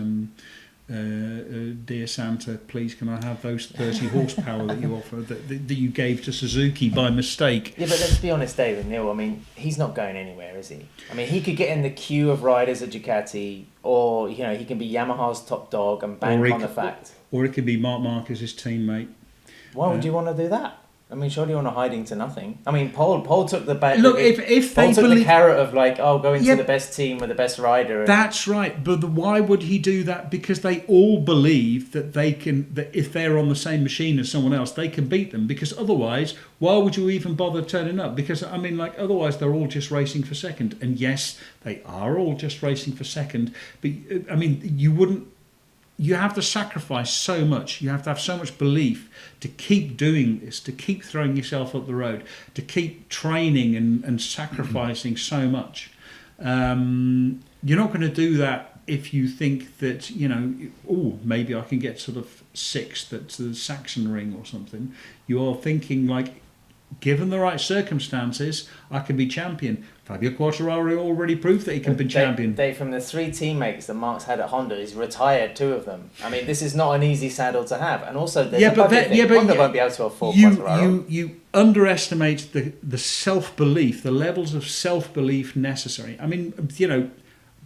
dear Santa, please can I have those 30 horsepower that you offer that you gave to Suzuki by mistake? Yeah, but let's be honest, David, Neil, I mean, he's not going anywhere, is he? I mean, he could get in the queue of riders at Ducati, or he can be Yamaha's top dog and bank on the fact. Or it could be Marc Marquez's teammate. Why would you want to do that? I mean, surely you're not hiding to nothing. I mean, Paul took the bait. Look, if Paul they took believe, the carrot of go into the best team with the best rider. That's right, but why would he do that? Because they all believe that that if they're on the same machine as someone else, they can beat them. Because otherwise, why would you even bother turning up? Because otherwise they're all just racing for second. And yes, they are all just racing for second. But I mean, you wouldn't. You have to sacrifice so much. You have to have so much belief to keep doing this, to keep throwing yourself up the road, to keep training and sacrificing so much. You're not going to do that if you think that, maybe I can get sort of sixth at the Saxon Ring or something. You're thinking given the right circumstances, I can be champion. Fabio Quartararo already proved that he can be champion. Dave, from the 3 teammates that Marc's had at Honda, he's retired 2 of them. I mean, this is not an easy saddle to have. And also, there's a budget thing. Honda won't be able to afford Quartararo. You underestimate the self-belief, the levels of self-belief necessary. I mean,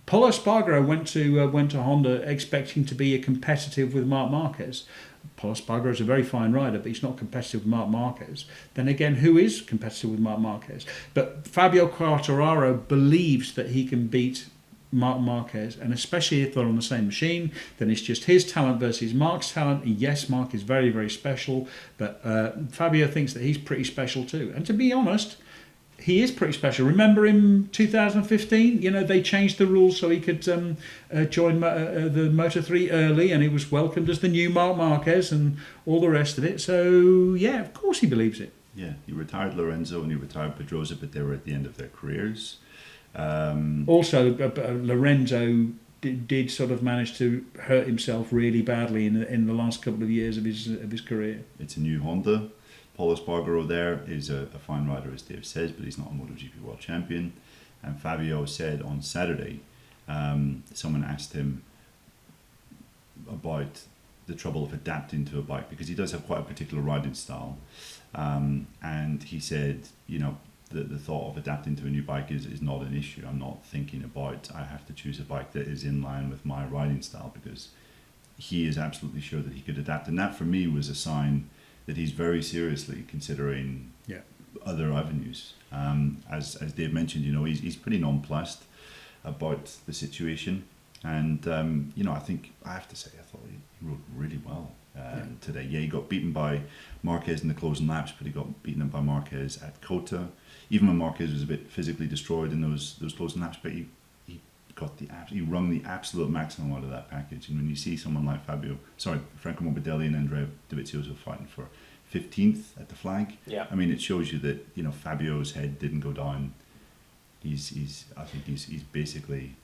Polo Espargaro went to Honda expecting to be competitive with Marc Marquez. Polo Espargaro is a very fine rider, but he's not competitive with Marc Marquez. Then again, who is competitive with Marc Marquez? But Fabio Quartararo believes that he can beat Marc Marquez, and especially if they're on the same machine, then it's just his talent versus Marc's talent. And yes, Marc is very, very special, but Fabio thinks that he's pretty special too. And to be honest, he is pretty special. Remember in 2015, they changed the rules so he could join the Moto3 early, and he was welcomed as the new Marc Marquez and all the rest of it. So, yeah, of course he believes it. Yeah, he retired Lorenzo and he retired Pedrosa, but they were at the end of their careers. Also, Lorenzo did sort of manage to hurt himself really badly in the last couple of years of his career. It's a new Honda. Polo Espargaro there is a fine rider, as Dave says, but he's not a MotoGP world champion. And Fabio said on Saturday, someone asked him about the trouble of adapting to a bike, because he does have quite a particular riding style. And he said, the thought of adapting to a new bike is not an issue. I'm not thinking about, I have to choose a bike that is in line with my riding style, because he is absolutely sure that he could adapt. And that for me was a sign that he's very seriously considering other avenues. As Dave mentioned, he's pretty nonplussed about the situation. And, I think, I have to say, I thought he rode really well. today. Yeah, he got beaten by Marquez in the closing laps, but he got beaten up by Marquez at Cota. Even when Marquez was a bit physically destroyed in those closing laps, but he wrung the absolute maximum out of that package. And when you see someone like Franco Morbidelli and Andrea Dovizioso fighting for 15th at the flag, I mean, it shows you that, you know, Fabio's head didn't go down. I think he's basically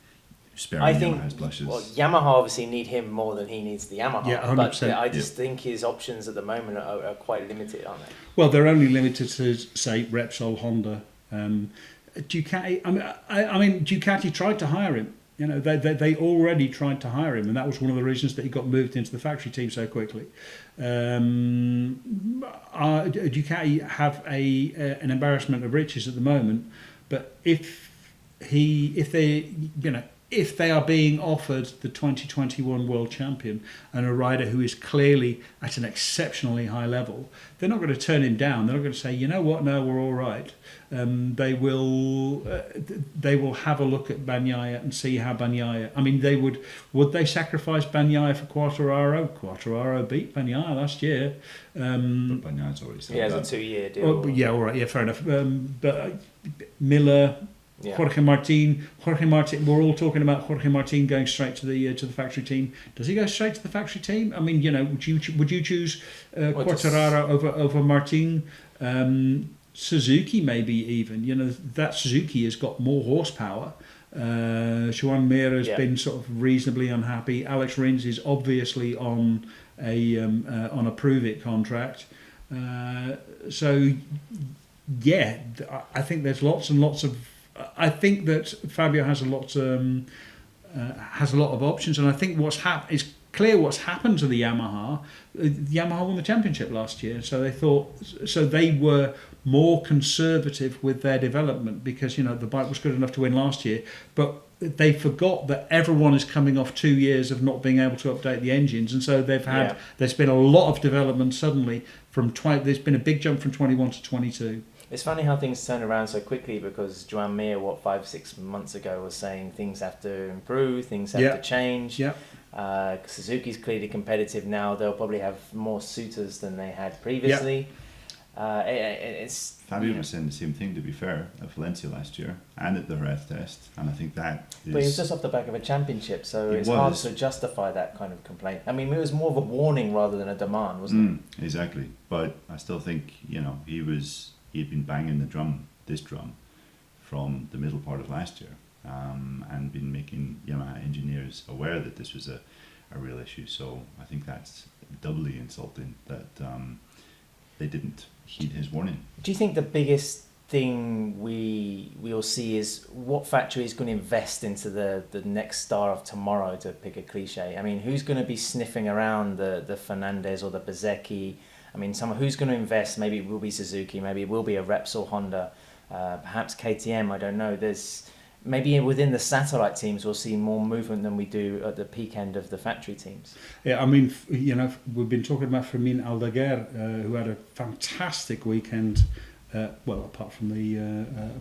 sparing Yamaha's blushes. Well, Yamaha obviously need him more than he needs the Yamaha. Yeah, 100%. But I just think his options at the moment are quite limited, aren't they? Well, they're only limited to, say, Repsol, Honda. Ducati. I mean, Ducati tried to hire him. You know, they already tried to hire him, and that was one of the reasons that he got moved into the factory team so quickly. Ducati have an embarrassment of riches at the moment, but if they are being offered the 2021 world champion and a rider who is clearly at an exceptionally high level, they're not going to turn him down. They're not going to say, you know what, no, we're all right. They will have a look at Bagnaia and see how Bagnaia. I mean, would they sacrifice Bagnaia for Quartararo? Quartararo beat Bagnaia last year. But Bagnaia's already said that. It's a 2-year deal. Yeah, all right, yeah, fair enough. But Miller. Yeah. Jorge Martin. We're all talking about Jorge Martin going straight to the factory team. Does he go straight to the factory team? I mean, you know, would you choose Quartararo over Martin? Suzuki maybe even. You know, that Suzuki has got more horsepower. Joan Mir has been sort of reasonably unhappy. Alex Rins is obviously on a prove it contract. So yeah, I think there's lots and lots of. I think that Fabio has a lot of options, and I think it's clear what's happened to the Yamaha. Yamaha won the championship last year, so they were more conservative with their development because, you know, the bike was good enough to win last year, but they forgot that everyone is coming off 2 years of not being able to update the engines, and so there's been a lot of development suddenly there's been a big jump from 21 to 22. It's funny how things turn around so quickly because Joan Mir, 5-6 months ago, was saying things have to improve, things have to change. Yeah. Suzuki's clearly competitive now. They'll probably have more suitors than they had previously. Fabio was saying the same thing, to be fair, at Valencia last year and at the Jerez test, and I think that is... But he was just off the back of a championship, so it's hard to justify that kind of complaint. I mean, it was more of a warning rather than a demand, wasn't it? Exactly, but I still think, you know, he had been banging this drum from the middle part of last year, and been making Yamaha engineers aware that this was a real issue. So I think that's doubly insulting that they didn't heed his warning. Do you think the biggest thing we'll see is what factory is going to invest into the next star of tomorrow, to pick a cliche? I mean, who's going to be sniffing around the Fernandez or the Bezzecchi? I mean, who's going to invest? Maybe it will be Suzuki, maybe it will be a Repsol, Honda, perhaps KTM, I don't know. Maybe within the satellite teams we'll see more movement than we do at the peak end of the factory teams. Yeah, I mean, you know, we've been talking about Fermin Aldeguer, who had a fantastic weekend. Apart from the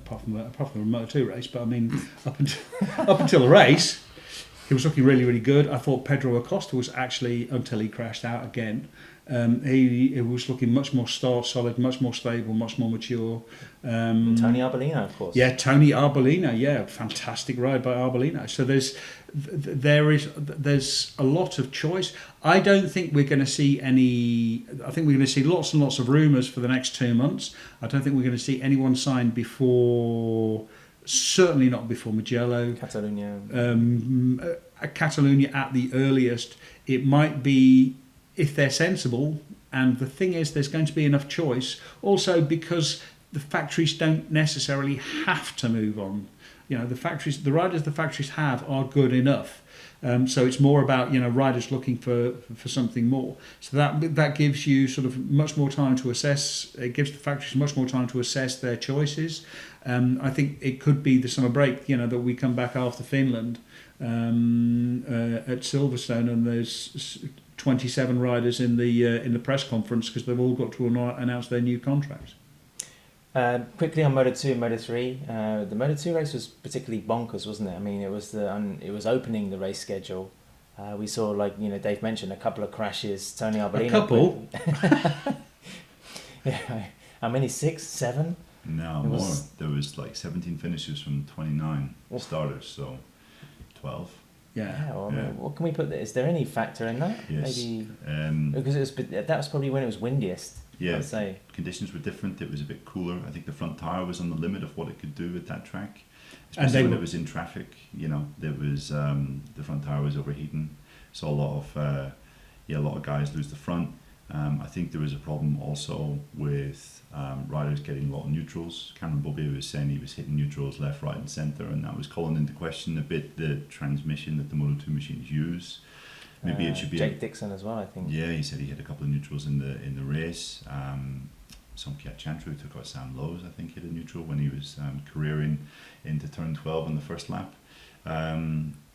Moto2 race, but I mean, up until the race, he was looking really, really good. I thought Pedro Acosta was actually, until he crashed out again. He was looking much more solid, much more stable, much more mature. Tony Arbolino, of course. Yeah, Tony Arbolino. Fantastic ride by Arbolino. So there's a lot of choice. I don't think we're going to see any. I think we're going to see lots and lots of rumours for the next 2 months. I don't think we're going to see anyone signed before. Certainly not before Mugello. Catalonia at the earliest. It might be, if they're sensible, and the thing is there's going to be enough choice, also because the factories don't necessarily have to move on. You know, the riders the factories have are good enough. So it's more about, you know, riders looking for something more. So that gives you sort of much more time to assess. It gives the factories much more time to assess their choices. I think it could be the summer break, you know, that we come back after Finland at Silverstone, and there's 27 riders in the press conference because they've all got to announce their new contracts. Quickly on Moto2 and Moto3, the Moto2 race was particularly bonkers, wasn't it? I mean, it was opening the race schedule. We saw, like, Dave mentioned, a couple of crashes. Tony Arbolino. A couple? Yeah. How many? 6, 7? No, more. There was like 17 finishes from 29 starters, so 12. Yeah. Well, I mean, what can we put there? Is there any factor in that? Yes. Maybe Because that was probably when it was windiest. yeah, I'd say. conditions were different. It was a bit cooler. I think the front tire was on the limit of what it could do at that track, especially when it was in traffic. There was the front tire was overheating. Saw a lot of guys lose the front. I think there was a problem also with riders getting a lot of neutrals. Cameron Bobby was saying he was hitting neutrals left, right, and centre, and that was calling into question a bit the transmission that the Moto2 machines use. Maybe it should be Jake Dixon as well, I think. Yeah, he said he hit a couple of neutrals in the race. Somkiat Chantru, who took out Sam Lowe's, I think, hit a neutral when he was careering into turn 12 on the first lap.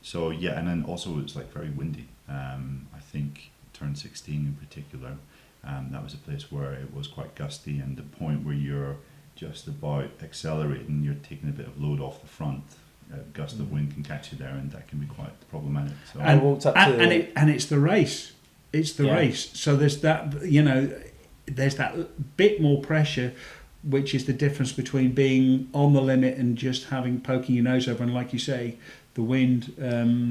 So yeah, and then also it was like very windy. I think turn 16 in particular, that was a place where it was quite gusty, and the point where you're just about accelerating, you're taking a bit of load off the front. A gust of wind can catch you there, and that can be quite problematic. So I walked up to and it's the race. It's the race. So there's that, there's that bit more pressure, which is the difference between being on the limit and just poking your nose over. And like you say, the wind.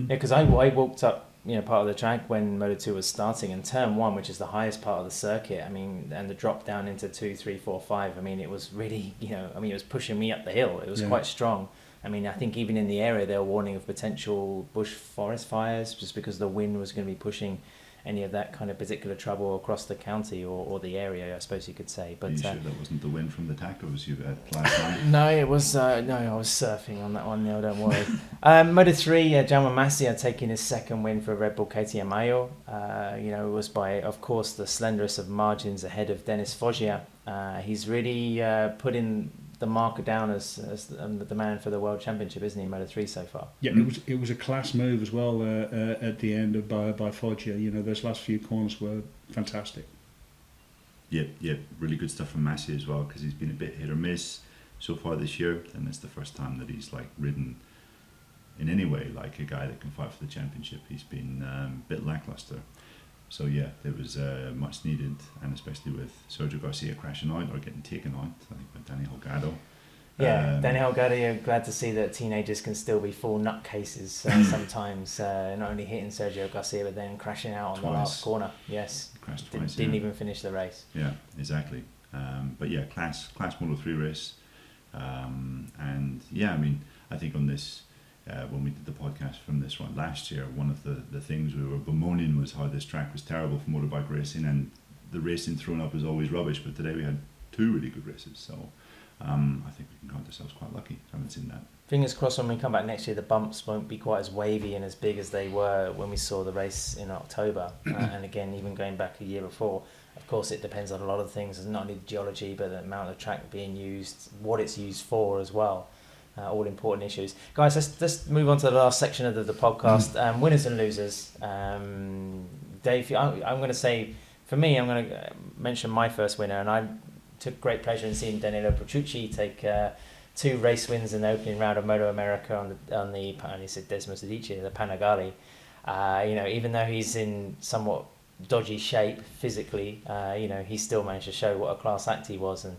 Because I walked up, part of the track when Moto2 was starting, and turn 1, which is the highest part of the circuit. I mean, and the drop down into 2, 3, 4, 5. I mean, it was really, it was pushing me up the hill. It was quite strong. I mean, I think even in the area they were warning of potential bush forest fires, just because the wind was going to be pushing any of that kind of particular trouble across the county or the area, I suppose you could say. But are you sure that wasn't the wind from the tacos you had last night? No, it was. I was surfing on that one. No, don't worry. Moto3, Jaume Masia taking his second win for Red Bull KTM Mayo. It was by, of course, the slenderest of margins ahead of Denis Foggia. He's really put in the marker down as the man for the World Championship, isn't he, in Moto3 so far? Yeah, it was a class move as well at the end by Foggia. Those last few corners were fantastic. Yeah, really good stuff from Massey as well, because he's been a bit hit or miss so far this year, and it's the first time that he's ridden in any way like a guy that can fight for the championship. He's been a bit lackluster. So yeah, it was much needed, and especially with Sergio Garcia crashing out or getting taken out, I think by Danny Holgado. Yeah, Danny Holgado, you're glad to see that teenagers can still be full nutcases sometimes, not only hitting Sergio Garcia but then crashing out on the last corner. Yes, crashed twice. Didn't even finish the race. Yeah, exactly. But yeah, class Moto3 race, and yeah, I mean, I think on this. When we did the podcast from this one last year, one of the things we were bemoaning was how this track was terrible for motorbike racing, and the racing thrown up is always rubbish. But today we had 2 really good races, so I think we can count ourselves quite lucky. I haven't seen that. Fingers crossed when we come back next year, the bumps won't be quite as wavy and as big as they were when we saw the race in October. And again, even going back a year before, of course, it depends on a lot of things, not only the geology, but the amount of track being used, what it's used for as well. All important issues. Guys, let's move on to the last section of the podcast. Winners and losers. Dave, I'm going to say, for me, I'm going to mention my first winner, and I took great pleasure in seeing Danilo Petrucci take 2 race wins in the opening round of Moto America on the I said Desmos Adichie, the Panigale. Even though he's in somewhat dodgy shape physically, he still managed to show what a class act he was, and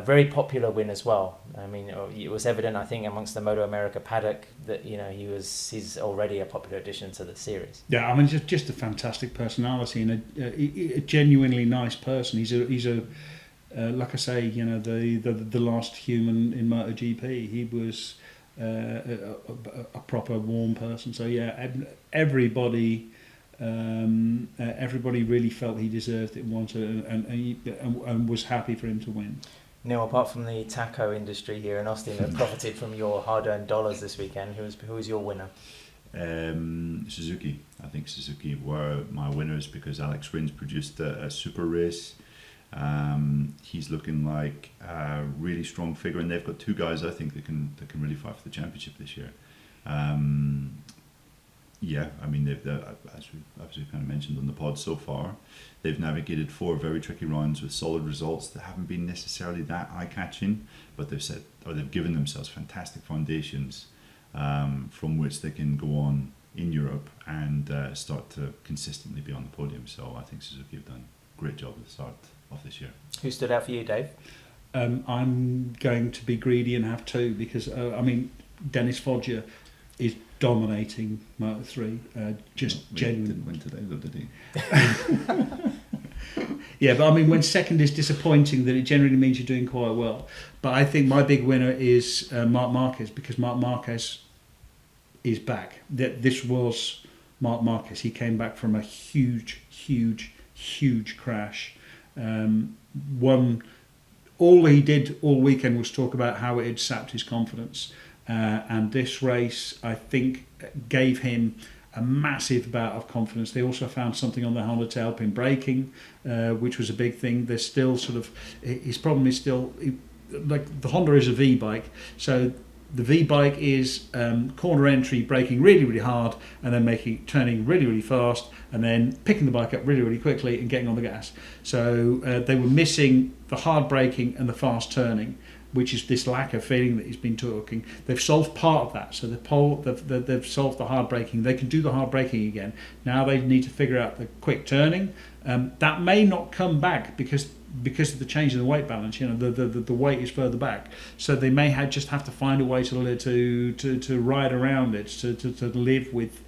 very popular win as well. I mean, it was evident, I think, amongst the Moto America paddock that he's already a popular addition to the series. Yeah, I mean, just a fantastic personality and a genuinely nice person. He's a like I say, the last human in MotoGP. He was a proper warm person. So yeah, everybody really felt he deserved it and wanted, and was happy for him to win. Neil, apart from the taco industry here in Austin that profited from your hard-earned dollars this weekend, who was your winner? Suzuki. I think Suzuki were my winners because Alex Rins produced a super race. He's looking like a really strong figure, and they've got 2 guys I think that can really fight for the championship this year. Yeah, I mean, they've as we kind of mentioned on the pod so far, they've navigated 4 very tricky rounds with solid results that haven't been necessarily that eye-catching, but they've given themselves fantastic foundations from which they can go on in Europe and start to consistently be on the podium. So I think Suzuki have done a great job at the start of this year. Who stood out for you, Dave? I'm going to be greedy and have two because Dennis Foggia is dominating Moto3. Genuinely Didn't win today, though, did he? Yeah, but I mean, when second is disappointing, that it generally means you're doing quite well. But I think my big winner is Marc Marquez, because Marc Marquez is back. This was Marc Marquez. He came back from a huge crash. All he did all weekend was talk about how it had sapped his confidence. And this race, I think, gave him a massive bout of confidence. They also found something on the Honda to help him braking, which was a big thing. There's still his problem is still, like the Honda is a V bike, so the V bike is corner entry, braking really hard, and then turning really fast, and then picking the bike up really quickly and getting on the gas. So they were missing the hard braking and the fast turning, which is this lack of feeling that he's been talking. They've solved part of that, so they've solved the hard braking. They can do the hard braking again. Now they need to figure out the quick turning. That may not come back because of the change in the weight balance. The weight is further back, so they may just have to find a way to ride around it, to live with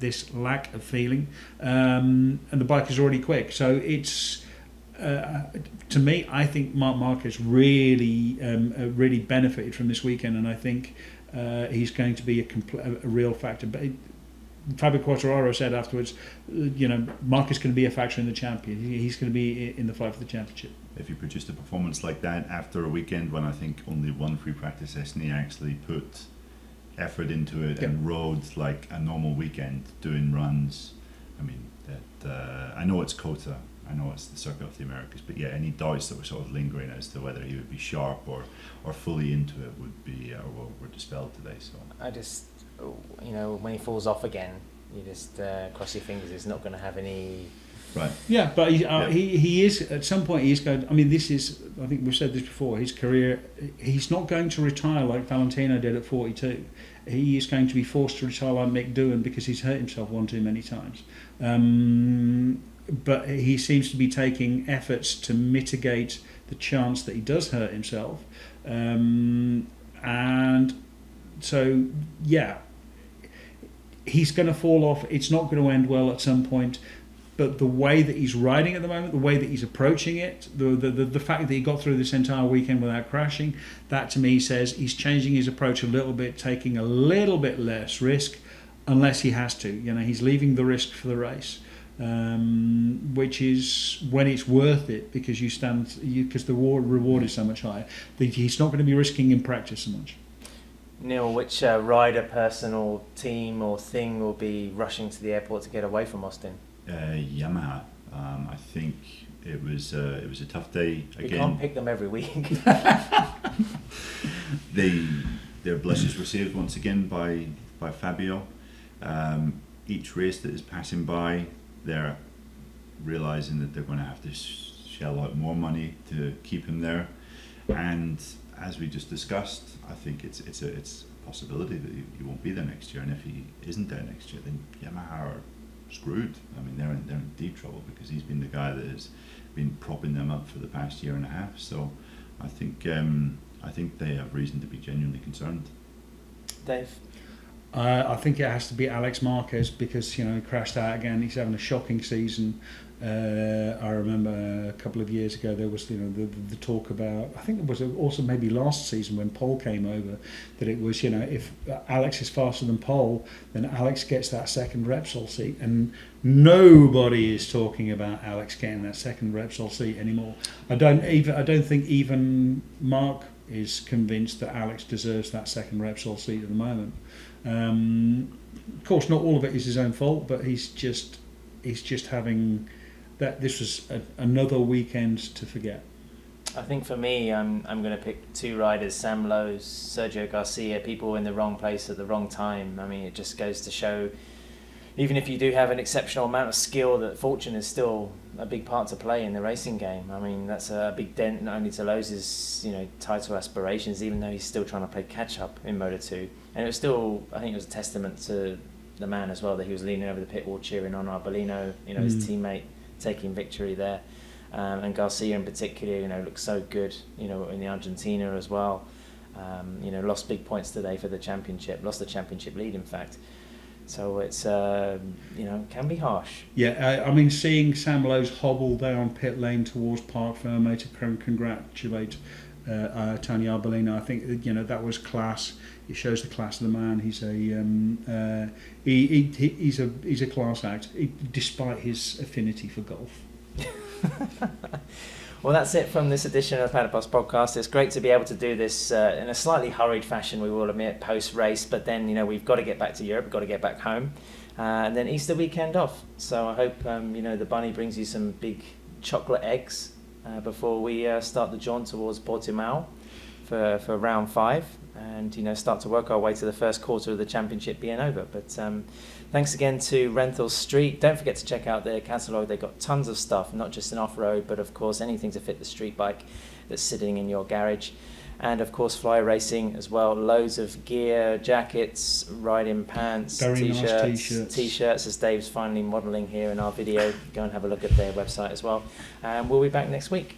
this lack of feeling. And the bike is already quick, so it's. To me, I think Marc Marquez really benefited from this weekend, and I think he's going to be a real factor. But Fabio Quartararo said afterwards, Marc is going to be a factor in the champion. He's going to be in the fight for the championship. If you produced a performance like that after a weekend when I think only one free practice Enea actually put effort into it and rode like a normal weekend doing runs, I mean, that I know it's Kota. I know it's the Circuit of the Americas, but yeah, any doubts that were sort of lingering as to whether he would be sharp or fully into it were dispelled today. So I just, when he falls off again, you just cross your fingers. He's not going to have any. Right. Yeah, but he is at some point. He's going. I mean, this is. I think we've said this before. His career. He's not going to retire like Valentino did at 42. He is going to be forced to retire like Mick Doohan because he's hurt himself one too many times. But he seems to be taking efforts to mitigate the chance that he does hurt himself. And so, he's going to fall off. It's not going to end well at some point. But the way that he's riding at the moment, the way that he's approaching it, the fact that he got through this entire weekend without crashing, that to me says he's changing his approach a little bit, taking a little bit less risk, unless he has to. He's leaving the risk for the race. Which is when it's worth it because because the reward is so much higher. He's not going to be risking in practice so much. Neil, which rider, person, or team or thing will be rushing to the airport to get away from Austin? Yamaha. I think it was a tough day again. You can't pick them every week. Their blessings were saved once again by Fabio. Each race that is passing by, they're realising that they're going to have to shell out more money to keep him there, and as we just discussed, I think it's a possibility that he won't be there next year, and if he isn't there next year, then Yamaha are screwed. I mean, they're in deep trouble because he's been the guy that has been propping them up for the past year and a half. So I think they have reason to be genuinely concerned. Dave? I think it has to be Alex Marquez because he crashed out again. He's having a shocking season. I remember a couple of years ago there was the talk about, I think it was also maybe last season when Pole came over, that it was if Alex is faster than Pole, then Alex gets that second Repsol seat, and nobody is talking about Alex getting that second Repsol seat anymore. I don't think even Mark is convinced that Alex deserves that second Repsol seat at the moment. Of course, not all of it is his own fault, but he's just having that. This was another weekend to forget. I think for me, I'm going to pick two riders: Sam Lowe's, Sergio Garcia. People in the wrong place at the wrong time. I mean, it just goes to show, even if you do have an exceptional amount of skill, that fortune is still a big part to play in the racing game. I mean, that's a big dent not only to Lowe's title aspirations, even though he's still trying to play catch up in Moto2. And it was still, I think it was a testament to the man as well, that he was leaning over the pit wall cheering on Arbolino, his teammate taking victory there. And Garcia in particular, looks so good, in the Argentina as well. Lost big points today for the championship, lost the championship lead, in fact. So it's, can be harsh. Yeah, I mean, seeing Sam Lowes hobble down pit lane towards Parc Fermé to congratulate Tony Arbolino, I think, that was class. It shows the class of the man. He's a class act, despite his affinity for golf. Well, that's it from this edition of the Paddock Boss podcast. It's great to be able to do this in a slightly hurried fashion, we will admit, post-race. But then, we've got to get back to Europe, we've got to get back home. And then Easter weekend off. So I hope, the bunny brings you some big chocolate eggs before we start the jaunt towards Portimao for round 5. And, start to work our way to the first quarter of the championship being over. But thanks again to Renthal Street. Don't forget to check out their catalogue. They've got tons of stuff, not just in off-road, but of course anything to fit the street bike that's sitting in your garage. And of course Fly Racing as well. Loads of gear, jackets, riding pants, t-shirts, as Dave's finally modelling here in our video. Go and have a look at their website as well. And we'll be back next week.